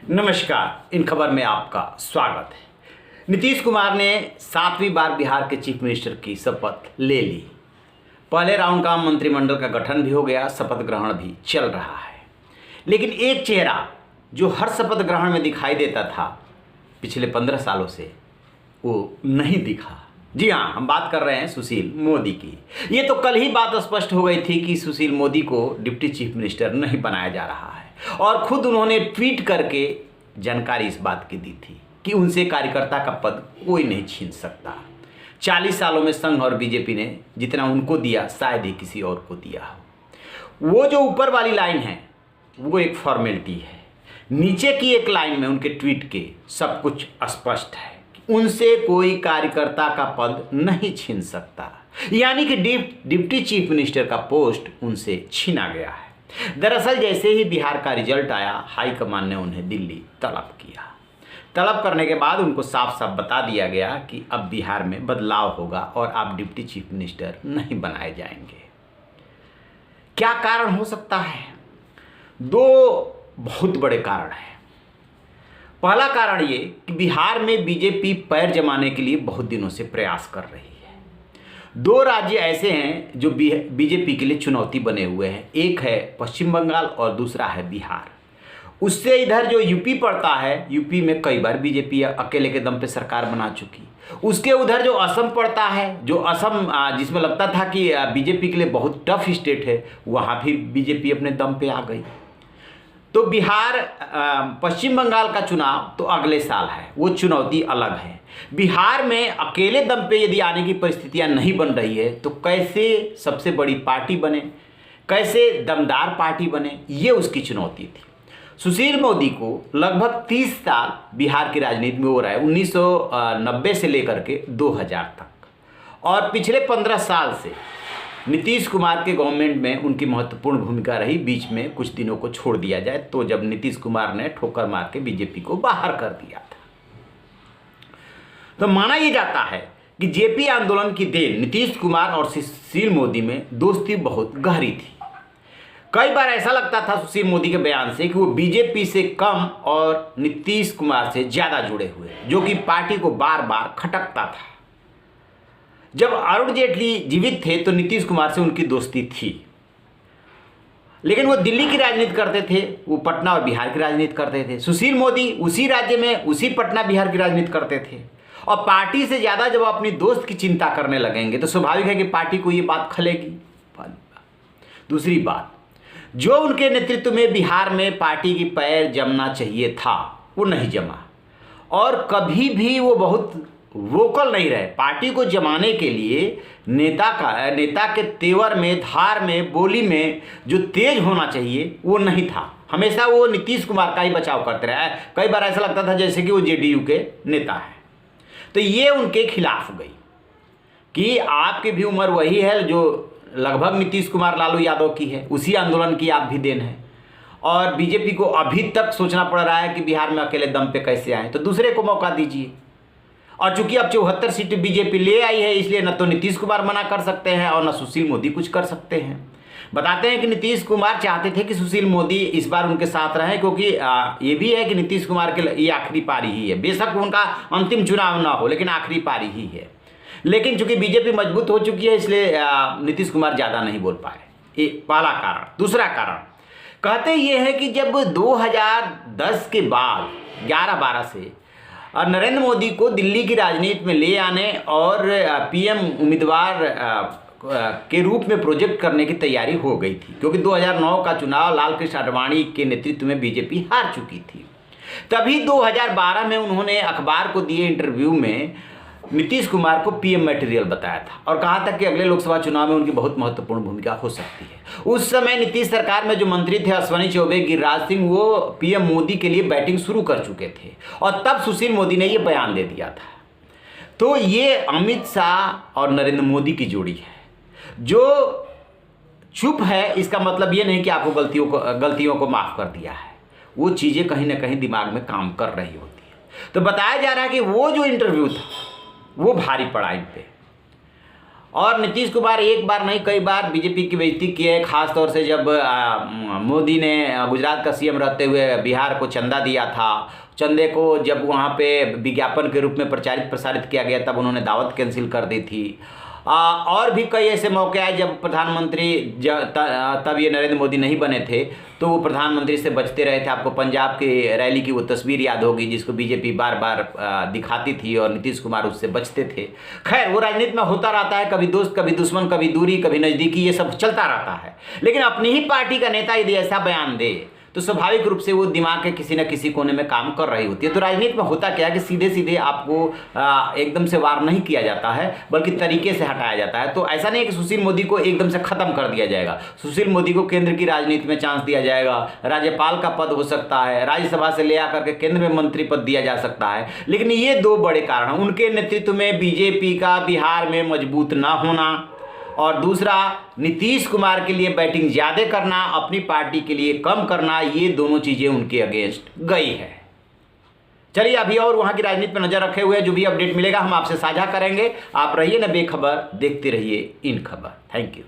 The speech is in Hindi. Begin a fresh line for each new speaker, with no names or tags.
नमस्कार, इन खबर में आपका स्वागत है। नीतीश कुमार ने 7वीं बार बिहार के चीफ मिनिस्टर की शपथ ले ली। पहले राउंड का मंत्रिमंडल का गठन भी हो गया, शपथ ग्रहण भी चल रहा है। लेकिन एक चेहरा जो हर शपथ ग्रहण में दिखाई देता था पिछले 15 सालों से, वो नहीं दिखा। जी हाँ, हम बात कर रहे हैं सुशील मोदी की। ये तो कल ही बात स्पष्ट हो गई थी कि सुशील मोदी को डिप्टी चीफ मिनिस्टर नहीं बनाया जा रहा है, और खुद उन्होंने ट्वीट करके जानकारी इस बात की दी थी कि उनसे कार्यकर्ता का पद कोई नहीं छीन सकता। 40 सालों में संघ और बीजेपी ने जितना उनको दिया शायद ही किसी और को दिया हो। वो जो ऊपर वाली लाइन है वो एक फॉर्मेलिटी है, नीचे की एक लाइन में उनके ट्वीट के सब कुछ स्पष्ट है। उनसे कोई कार्यकर्ता का पद नहीं छीन सकता, यानी कि डिप्टी चीफ मिनिस्टर का पोस्ट उनसे छीना गया है। दरअसल जैसे ही बिहार का रिजल्ट आया, हाईकमान ने उन्हें दिल्ली तलब किया। तलब करने के बाद उनको साफ साफ बता दिया गया कि अब बिहार में बदलाव होगा और आप डिप्टी चीफ मिनिस्टर नहीं बनाए जाएंगे। क्या कारण हो सकता है? दो बहुत बड़े कारण हैं। पहला कारण ये कि बिहार में बीजेपी पैर जमाने के लिए बहुत दिनों से प्रयास कर रही है। दो राज्य ऐसे हैं जो बीजेपी के लिए चुनौती बने हुए हैं, एक है पश्चिम बंगाल और दूसरा है बिहार। उससे इधर जो यूपी पड़ता है, यूपी में कई बार बीजेपी अकेले के दम पे सरकार बना चुकी। उसके उधर जो असम पड़ता है, जो असम जिसमें लगता था कि बीजेपी के लिए बहुत टफ स्टेट है, वहाँ भी बीजेपी अपने दम पे आ गई। तो बिहार पश्चिम बंगाल का चुनाव तो अगले साल है, वो चुनौती अलग है। बिहार में अकेले दम पे यदि आने की परिस्थितियां नहीं बन रही है तो कैसे सबसे बड़ी पार्टी बने, कैसे दमदार पार्टी बने, ये उसकी चुनौती थी। सुशील मोदी को लगभग 30 साल बिहार की राजनीति में हो रहा है, 1990 से लेकर के 2000 तक, और पिछले 15 साल से नीतीश कुमार के गवर्नमेंट में उनकी महत्वपूर्ण भूमिका रही। बीच में कुछ दिनों को छोड़ दिया जाए तो जब नीतीश कुमार ने ठोकर मार के बीजेपी को बाहर कर दिया था। तो माना यह जाता है कि जेपी आंदोलन की देन नीतीश कुमार और सुशील मोदी में दोस्ती बहुत गहरी थी। कई बार ऐसा लगता था सुशील मोदी के बयान से कि वो बीजेपी से कम और नीतीश कुमार से ज्यादा जुड़े हुए, जो कि पार्टी को बार बार खटकता था। जब अरुण जेटली जीवित थे तो नीतीश कुमार से उनकी दोस्ती थी, लेकिन वो दिल्ली की राजनीति करते थे, वो पटना और बिहार की राजनीति करते थे। सुशील मोदी उसी राज्य में उसी पटना बिहार की राजनीति करते थे, और पार्टी से ज़्यादा जब अपनी दोस्त की चिंता करने लगेंगे तो स्वाभाविक है कि पार्टी को ये बात खलेगी। दूसरी बात, जो उनके नेतृत्व में बिहार में पार्टी की पैर जमना चाहिए था वो नहीं जमा, और कभी भी वो बहुत वोकल नहीं रहे। पार्टी को जमाने के लिए नेता के तेवर में, धार में, बोली में जो तेज होना चाहिए वो नहीं था। हमेशा वो नीतीश कुमार का ही बचाव करते रहे। कई बार ऐसा लगता था जैसे कि वो जेडीयू के नेता हैं। तो ये उनके खिलाफ गई कि आपकी भी उम्र वही है जो लगभग नीतीश कुमार लालू यादव की है, उसी आंदोलन की आप भी देन है, और बीजेपी को अभी तक सोचना पड़ रहा है कि बिहार में अकेले दम पे कैसे आए, तो दूसरे को मौका दीजिए। और चूंकि अब 74 सीट बीजेपी ले आई है, इसलिए न तो नीतीश कुमार मना कर सकते हैं और न सुशील मोदी कुछ कर सकते हैं। बताते हैं कि नीतीश कुमार चाहते थे कि सुशील मोदी इस बार उनके साथ रहें, क्योंकि ये भी है कि नीतीश कुमार के ये आखिरी पारी ही है। बेशक उनका अंतिम चुनाव ना हो, लेकिन आखिरी पारी ही है। लेकिन चूंकि बीजेपी मजबूत हो चुकी है, इसलिए नीतीश कुमार ज़्यादा नहीं बोल पाए। ये पहला कारण। दूसरा कारण कहते ये है कि जब 2010 के बाद 11-12 से और नरेंद्र मोदी को दिल्ली की राजनीति में ले आने और पीएम उम्मीदवार के रूप में प्रोजेक्ट करने की तैयारी हो गई थी, क्योंकि 2009 का चुनाव लाल कृष्ण आडवाणी के नेतृत्व में बीजेपी हार चुकी थी। तभी 2012 में उन्होंने अखबार को दिए इंटरव्यू में नीतीश कुमार को पीएम मटेरियल बताया था और कहा था कि अगले लोकसभा चुनाव में उनकी बहुत महत्वपूर्ण भूमिका हो सकती है। उस समय नीतीश सरकार में जो मंत्री थे अश्विनी चौबे, गिरिराज सिंह, वो पीएम मोदी के लिए बैटिंग शुरू कर चुके थे, और तब सुशील मोदी ने ये बयान दे दिया था। तो ये अमित शाह और नरेंद्र मोदी की जोड़ी है। जो चुप है इसका मतलब ये नहीं कि आपको गलतियों को माफ कर दिया है, वो चीज़ें कहीं ना कहीं दिमाग में काम कर रही होती है। तो बताया जा रहा है कि वो जो इंटरव्यू था वो भारी पड़ा इन पे, और नीतीश कुमार एक बार नहीं कई बार बीजेपी की बेइज्जती की है, खास तौर से जब मोदी ने गुजरात का सीएम रहते हुए बिहार को चंदा दिया था। चंदे को जब वहाँ पे विज्ञापन के रूप में प्रचारित प्रसारित किया गया तब उन्होंने दावत कैंसिल कर दी थी। और भी कई ऐसे मौके आए जब प्रधानमंत्री तब ये नरेंद्र मोदी नहीं बने थे तो वो प्रधानमंत्री से बचते रहे थे। आपको पंजाब की रैली की वो तस्वीर याद होगी जिसको बीजेपी बार बार दिखाती थी और नीतीश कुमार उससे बचते थे। खैर, वो राजनीति में होता रहता है, कभी दोस्त कभी दुश्मन, कभी दूरी कभी नज़दीकी, ये सब चलता रहता है। लेकिन अपनी ही पार्टी का नेता यदि ऐसा बयान दे तो स्वाभाविक रूप से वो दिमाग के किसी न किसी कोने में काम कर रही होती है। तो राजनीति में होता क्या है कि सीधे सीधे आपको एकदम से वार नहीं किया जाता है, बल्कि तरीके से हटाया जाता है। तो ऐसा नहीं है कि सुशील मोदी को एकदम से खत्म कर दिया जाएगा। सुशील मोदी को केंद्र की राजनीति में चांस दिया जाएगा, राज्यपाल का पद हो सकता है, राज्यसभा से ले आकर के केंद्र में मंत्री पद दिया जा सकता है। लेकिन ये दो बड़े कारण हैं, उनके नेतृत्व में बीजेपी का बिहार में मजबूत ना होना और दूसरा नीतीश कुमार के लिए बैटिंग ज़्यादा करना, अपनी पार्टी के लिए कम करना, ये दोनों चीज़ें उनके अगेंस्ट गई है। चलिए, अभी और वहाँ की राजनीति पर नज़र रखे हुए जो भी अपडेट मिलेगा हम आपसे साझा करेंगे। आप रहिए ना बेखबर, देखते रहिए इन खबर। Thank you.